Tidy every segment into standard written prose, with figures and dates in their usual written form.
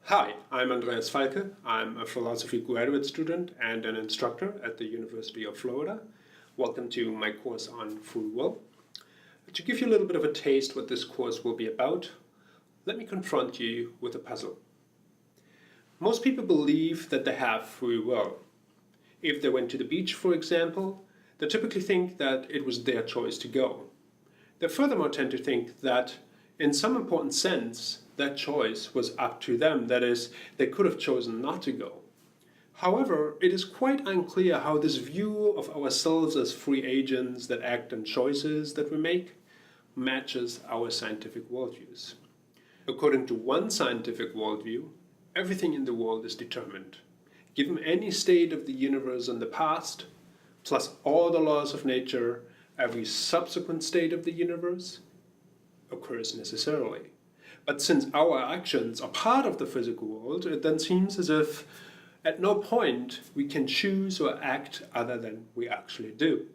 Hi, I'm Andreas Falke. I'm a philosophy graduate student and an instructor at the University of Florida. Welcome to my course on free will. To give you a little bit of a taste what this course will be about, let me confront you with a puzzle. Most people believe that they have free will. If they went to the beach, for example, they typically think that it was their choice to go. They furthermore tend to think that, in some important sense, that choice was up to them. That is, they could have chosen not to go. However, it is quite unclear how this view of ourselves as free agents that act on choices that we make matches our scientific worldviews. According to one scientific worldview, everything in the world is determined. Given any state of the universe in the past, plus all the laws of nature, every subsequent state of the universe occurs necessarily. But since our actions are part of the physical world, it then seems as if at no point we can choose or act other than we actually do.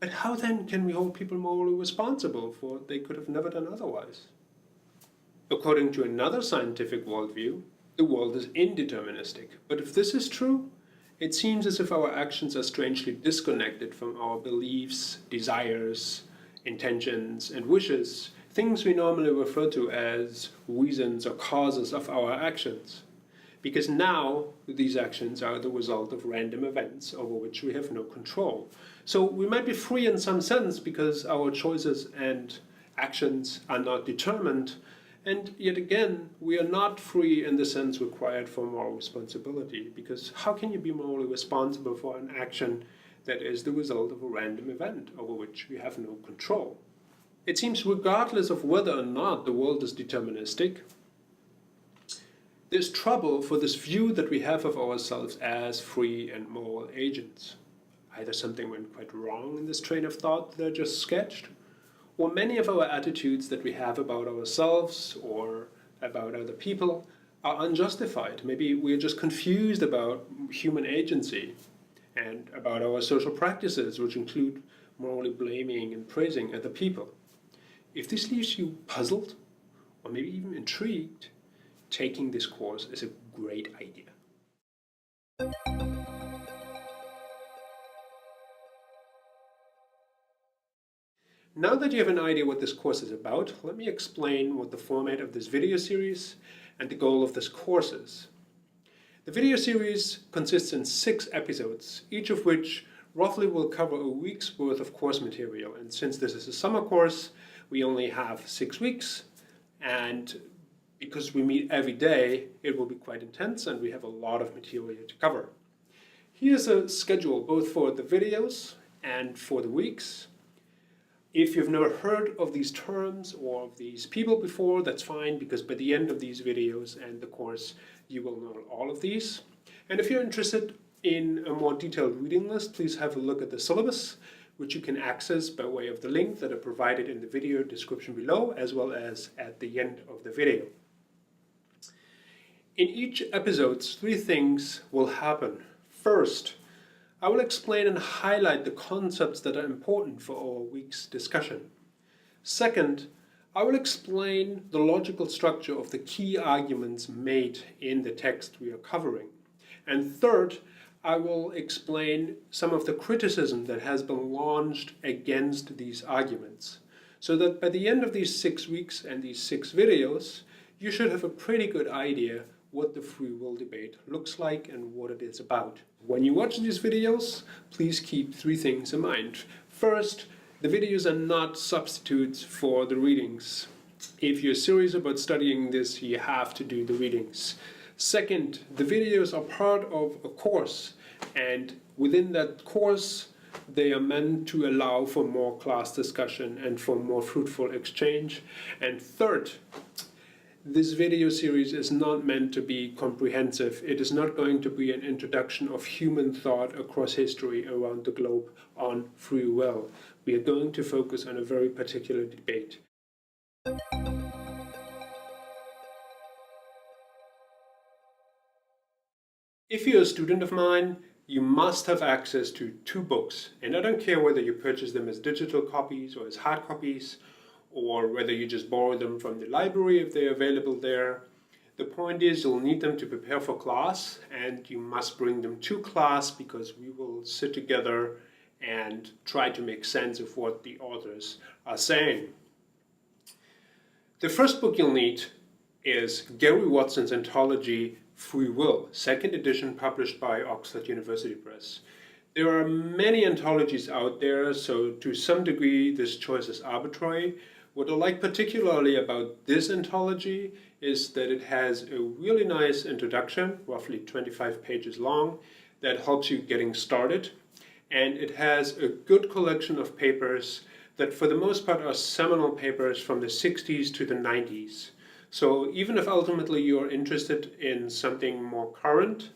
But how then can we hold people morally responsible for what they could have never done otherwise? According to another scientific worldview, the world is indeterministic. But if this is true, it seems as if our actions are strangely disconnected from our beliefs, desires, intentions, and wishes, things we normally refer to as reasons or causes of our actions. Because now these actions are the result of random events over which we have no control. So we might be free in some sense because our choices and actions are not determined, and yet again, we are not free in the sense required for moral responsibility, because how can you be morally responsible for an action that is the result of a random event over which we have no control? It seems regardless of whether or not the world is deterministic, there's trouble for this view that we have of ourselves as free and moral agents. Either something went quite wrong in this train of thought that I just sketched, or many of our attitudes that we have about ourselves or about other people are unjustified. Maybe we're just confused about human agency and about our social practices, which include morally blaming and praising other people. If this leaves you puzzled, or maybe even intrigued, taking this course is a great idea. Now that you have an idea what this course is about, let me explain what the format of this video series and the goal of this course is. The video series consists in 6 episodes, each of which roughly will cover a week's worth of course material. And since this is a summer course, we only have 6 weeks, and because we meet every day, it will be quite intense and we have a lot of material to cover. Here's a schedule both for the videos and for the weeks. If you've never heard of these terms or of these people before, that's fine, because by the end of these videos and the course, you will know all of these. And if you're interested in a more detailed reading list, please have a look at the syllabus, which you can access by way of the link that are provided in the video description below, as well as at the end of the video. In each episode, 3 things will happen. First, I will explain and highlight the concepts that are important for our week's discussion. Second, I will explain the logical structure of the key arguments made in the text we are covering. And third, I will explain some of the criticism that has been launched against these arguments, so that by the end of these 6 weeks and these 6 videos, you should have a pretty good idea what the free will debate looks like and what it is about. When you watch these videos, please keep 3 things in mind. First, the videos are not substitutes for the readings. If you're serious about studying this, you have to do the readings. Second, the videos are part of a course, and within that course, they are meant to allow for more class discussion and for more fruitful exchange. And third, this video series is not meant to be comprehensive. It is not going to be an introduction of human thought across history around the globe on free will. We are going to focus on a very particular debate. If you're a student of mine, you must have access to 2 books. And I don't care whether you purchase them as digital copies or as hard copies, or whether you just borrow them from the library if they're available there. The point is you'll need them to prepare for class, and you must bring them to class because we will sit together and try to make sense of what the authors are saying. The first book you'll need is Gary Watson's anthology Free Will, second edition, published by Oxford University Press. There are many anthologies out there, so to some degree this choice is arbitrary. What I like particularly about this anthology is that it has a really nice introduction, roughly 25 pages long, that helps you getting started. And it has a good collection of papers that for the most part are seminal papers from the 60s to the 90s. So even if ultimately you're interested in something more current,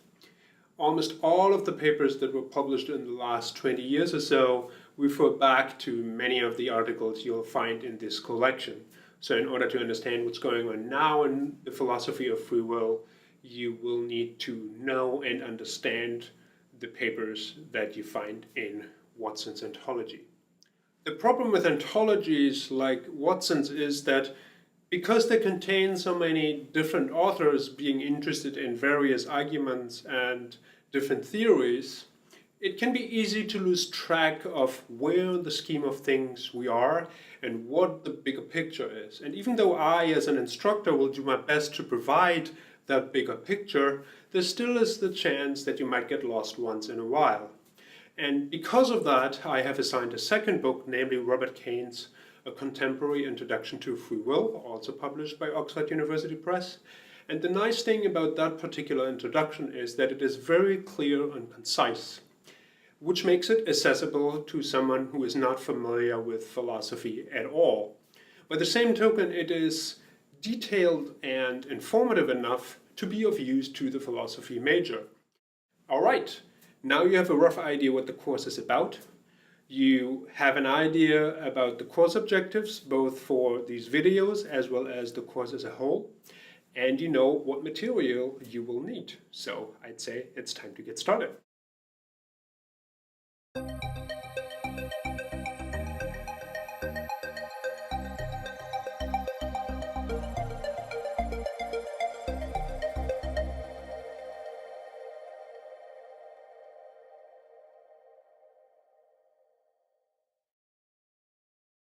almost all of the papers that were published in the last 20 years or so refer back to many of the articles you'll find in this collection. So in order to understand what's going on now in the philosophy of free will, you will need to know and understand the papers that you find in Watson's anthology. The problem with anthologies like Watson's is that because they contain so many different authors being interested in various arguments and different theories, it can be easy to lose track of where in the scheme of things we are and what the bigger picture is. And even though I, as an instructor, will do my best to provide that bigger picture, there still is the chance that you might get lost once in a while. And because of that, I have assigned a second book, namely Robert Kane's A Contemporary Introduction to Free Will, also published by Oxford University Press. And the nice thing about that particular introduction is that it is very clear and concise, which makes it accessible to someone who is not familiar with philosophy at all. By the same token, it is detailed and informative enough to be of use to the philosophy major. All right, now you have a rough idea what the course is about. You have an idea about the course objectives, both for these videos as well as the course as a whole, and you know what material you will need. So I'd say it's time to get started.